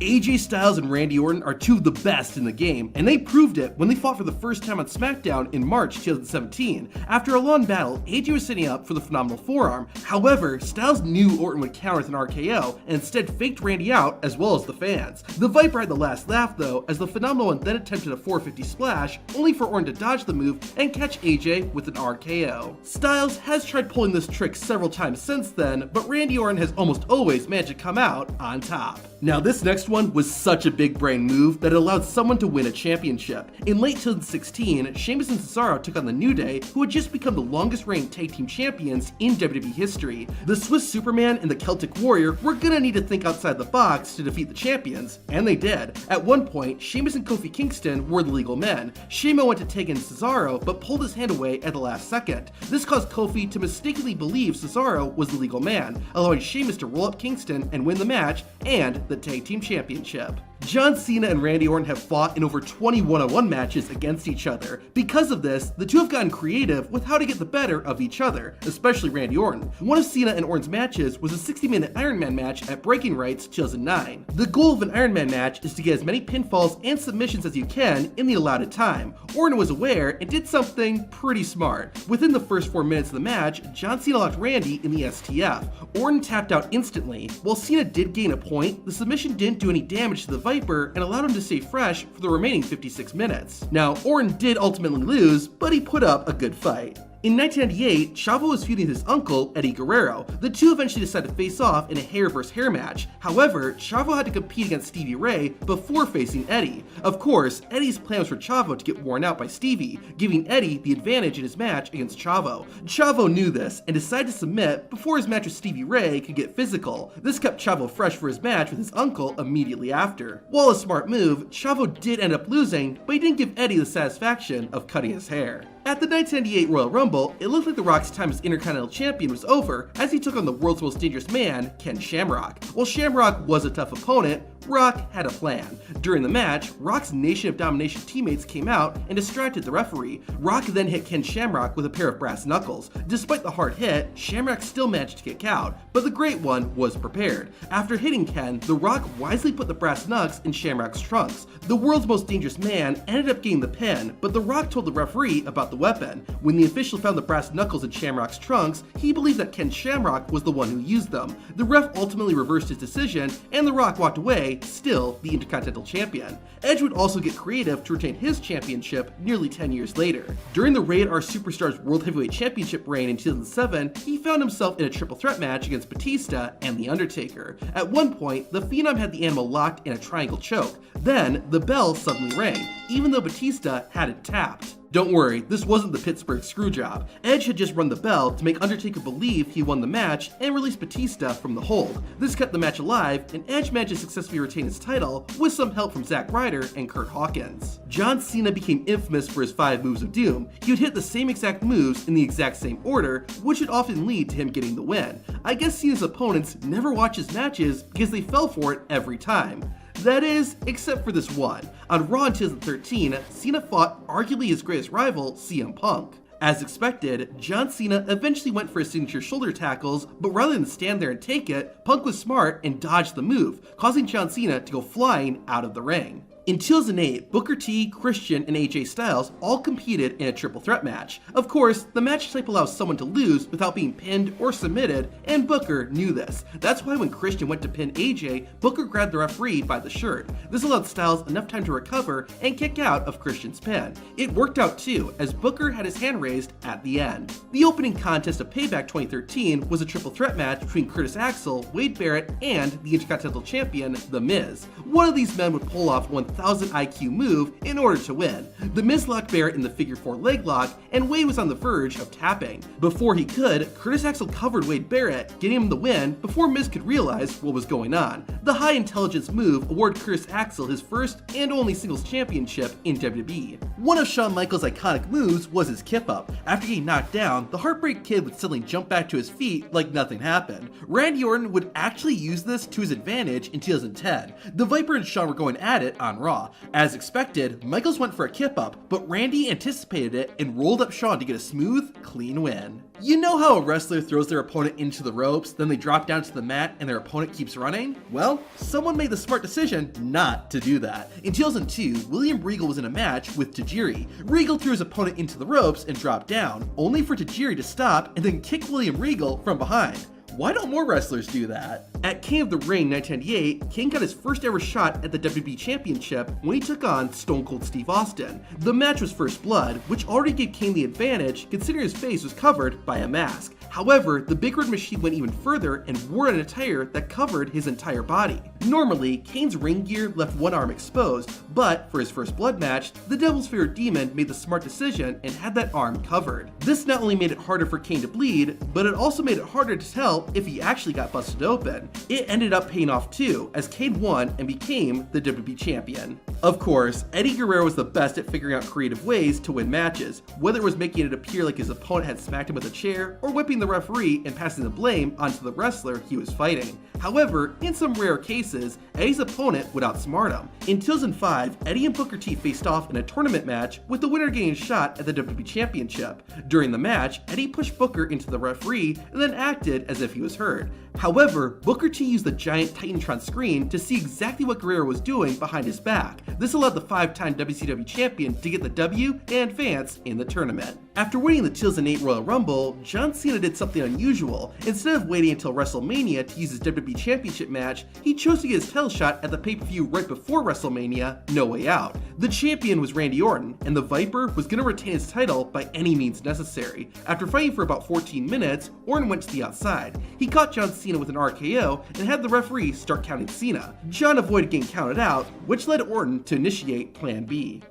AJ Styles and Randy Orton are two of the best in the game, and they proved it when they fought for the first time on SmackDown in March 2017. After a long battle, AJ was setting up for the phenomenal forearm. However, Styles knew Orton would counter with an RKO and instead faked Randy out as well as the fans. The Viper had the last laugh though, as the phenomenal one then attempted a 450 splash, only for Orton to dodge the move and catch AJ with an RKO. Styles has tried pulling this trick several times since then, but Randy Orton has almost always managed to come out on top. Now this next one was such a big brain move that it allowed someone to win a championship. In late 2016, Sheamus and Cesaro took on the New Day, who had just become the longest reigning tag team champions in WWE history. The Swiss Superman and the Celtic Warrior were gonna need to think outside the box to defeat the champions, and they did. At one point, Sheamus and Kofi Kingston were the legal men. Sheamus went to take in Cesaro, but pulled his hand away at the last second. This caused Kofi to mistakenly believe Cesaro was the legal man, allowing Sheamus to roll up Kingston and win the match and the tag team championship. John Cena and Randy Orton have fought in over 20 one-on-one matches against each other. Because of this, the two have gotten creative with how to get the better of each other, especially Randy Orton. One of Cena and Orton's matches was a 60-minute Iron Man match at Breaking Rights 2009. The goal of an Iron Man match is to get as many pinfalls and submissions as you can in the allotted time. Orton was aware and did something pretty smart. Within the first 4 minutes of the match, John Cena locked Randy in the STF. Orton tapped out instantly. While Cena did gain a point, the submission didn't do any damage to the Viper and allowed him to stay fresh for the remaining 56 minutes. Now, Orton did ultimately lose, but he put up a good fight. In 1998, Chavo was feuding his uncle, Eddie Guerrero. The two eventually decided to face off in a hair versus hair match. However, Chavo had to compete against Stevie Ray before facing Eddie. Of course, Eddie's plan was for Chavo to get worn out by Stevie, giving Eddie the advantage in his match against Chavo. Chavo knew this and decided to submit before his match with Stevie Ray could get physical. This kept Chavo fresh for his match with his uncle immediately after. While a smart move, Chavo did end up losing, but he didn't give Eddie the satisfaction of cutting his hair. At the 1998 Royal Rumble, it looked like The Rock's time as Intercontinental Champion was over as he took on the world's most dangerous man, Ken Shamrock. While Shamrock was a tough opponent, Rock had a plan. During the match, Rock's Nation of Domination teammates came out and distracted the referee. Rock then hit Ken Shamrock with a pair of brass knuckles. Despite the hard hit, Shamrock still managed to kick out, but the Great One was prepared. After hitting Ken, The Rock wisely put the brass knucks in Shamrock's trunks. The world's most dangerous man ended up getting the pin, but The Rock told the referee about the weapon. When the official found the brass knuckles in Shamrock's trunks, he believed that Ken Shamrock was the one who used them. The ref ultimately reversed his decision, and The Rock walked away, still the Intercontinental Champion. Edge would also get creative to retain his championship nearly 10 years later. During the Rated R Superstars World Heavyweight Championship reign in 2007, he found himself in a triple threat match against Batista and The Undertaker. At one point, the Phenom had the animal locked in a triangle choke. Then, the bell suddenly rang, even though Batista had it tapped. Don't worry, this wasn't the Pittsburgh Screwjob. Edge had just rung the bell to make Undertaker believe he won the match and release Batista from the hold. This kept the match alive, and Edge managed to successfully retain his title with some help from Zack Ryder and Curt Hawkins. John Cena became infamous for his 5 moves of doom. He would hit the same exact moves in the exact same order, which would often lead to him getting the win. I guess Cena's opponents never watch his matches because they fell for it every time. That is, except for this one. On Raw in 2013, Cena fought arguably his greatest rival, CM Punk. As expected, John Cena eventually went for his signature shoulder tackles, but rather than stand there and take it, Punk was smart and dodged the move, causing John Cena to go flying out of the ring. In 2008, Booker T, Christian, and AJ Styles all competed in a triple threat match. Of course, the match type allows someone to lose without being pinned or submitted, and Booker knew this. That's why when Christian went to pin AJ, Booker grabbed the referee by the shirt. This allowed Styles enough time to recover and kick out of Christian's pin. It worked out too, as Booker had his hand raised at the end. The opening contest of Payback 2013 was a triple threat match between Curtis Axel, Wade Barrett, and the Intercontinental Champion, The Miz. One of these men would pull off 1,000 IQ move in order to win. The Miz locked Barrett in the figure 4 leg lock, and Wade was on the verge of tapping. Before he could, Curtis Axel covered Wade Barrett, getting him the win before Miz could realize what was going on. The high intelligence move awarded Curtis Axel his first and only singles championship in WWE. One of Shawn Michaels' iconic moves was his kip up. After getting knocked down, the Heartbreak Kid would suddenly jump back to his feet like nothing happened. Randy Orton would actually use this to his advantage in 2010. The Viper and Shawn were going at it on Raw. Raw. As expected, Michaels went for a kip up, but Randy anticipated it and rolled up Shawn to get a smooth, clean win. You know how a wrestler throws their opponent into the ropes, then they drop down to the mat and their opponent keeps running? Well, someone made the smart decision not to do that. In 2002, William Regal was in a match with Tajiri. Regal threw his opponent into the ropes and dropped down, only for Tajiri to stop and then kick William Regal from behind. Why don't more wrestlers do that? At King of the Ring 1998, King got his first ever shot at the WWE Championship when he took on Stone Cold Steve Austin. The match was First Blood, which already gave King the advantage considering his face was covered by a mask. However, the Big Red Machine went even further and wore an attire that covered his entire body. Normally, Kane's ring gear left one arm exposed, but for his First Blood match, the Devil's Favorite Demon made the smart decision and had that arm covered. This not only made it harder for Kane to bleed, but it also made it harder to tell if he actually got busted open. It ended up paying off too, as Kane won and became the WWE Champion. Of course, Eddie Guerrero was the best at figuring out creative ways to win matches, whether it was making it appear like his opponent had smacked him with a chair or whipping the referee and passing the blame onto the wrestler he was fighting. However, in some rare cases, Eddie's opponent would outsmart him. In 2005, Eddie and Booker T faced off in a tournament match, with the winner getting a shot at the WWE Championship. During the match, Eddie pushed Booker into the referee and then acted as if he was hurt. However, Booker T used the giant Titantron screen to see exactly what Guerrero was doing behind his back. This allowed the 5-time WCW champion to get the W and advance in the tournament. After winning the 2008 Royal Rumble, John Cena did something unusual. Instead of waiting until WrestleMania to use his WWE Championship match, he chose to get his title shot at the pay-per-view right before WrestleMania, No Way Out. The champion was Randy Orton, and the Viper was going to retain his title by any means necessary. After fighting for about 14 minutes, Orton went to the outside. He caught John Cena with an RKO and had the referee start counting Cena. John avoided getting counted out, which led Orton to initiate Plan B.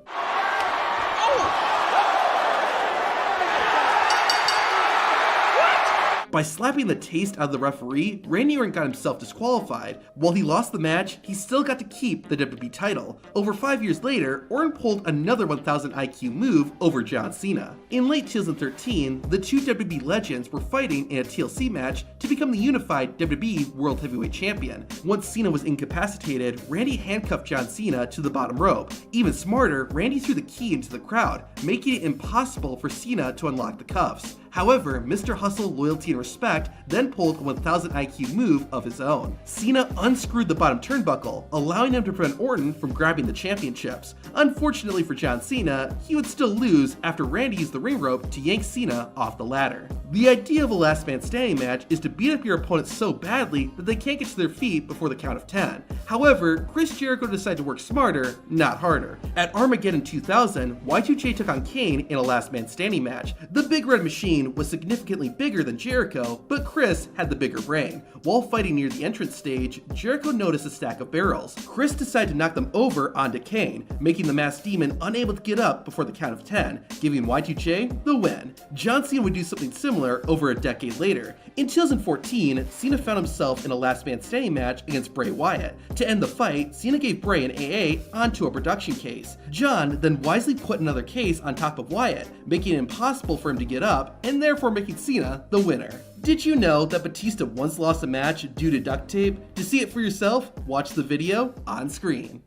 By slapping the taste out of the referee, Randy Orton got himself disqualified. While he lost the match, he still got to keep the WWE title. Over 5 years later, Orton pulled another 1000 IQ move over John Cena. In late 2013, the two WWE legends were fighting in a TLC match to become the unified WWE World Heavyweight Champion. Once Cena was incapacitated, Randy handcuffed John Cena to the bottom rope. Even smarter, Randy threw the key into the crowd, making it impossible for Cena to unlock the cuffs. However, Mr. Hustle, Loyalty, and Respect then pulled a 1000 IQ move of his own. Cena unscrewed the bottom turnbuckle, allowing him to prevent Orton from grabbing the championships. Unfortunately for John Cena, he would still lose after Randy used the ring rope to yank Cena off the ladder. The idea of a last man standing match is to beat up your opponent so badly that they can't get to their feet before the count of 10. However, Chris Jericho decided to work smarter, not harder. At Armageddon 2000, Y2J took on Kane in a last man standing match. The Big Red Machine was significantly bigger than Jericho, but Chris had the bigger brain. While fighting near the entrance stage, Jericho noticed a stack of barrels. Chris decided to knock them over onto Kane, making the masked demon unable to get up before the count of 10, giving Y2J the win. John Cena would do something similar over a decade later. In 2014, Cena found himself in a last man standing match against Bray Wyatt. To end the fight, Cena gave Bray an AA onto a production case. John then wisely put another case on top of Wyatt, making it impossible for him to get up, and therefore making Cena the winner. Did you know that Batista once lost a match due to duct tape? To see it for yourself, watch the video on screen.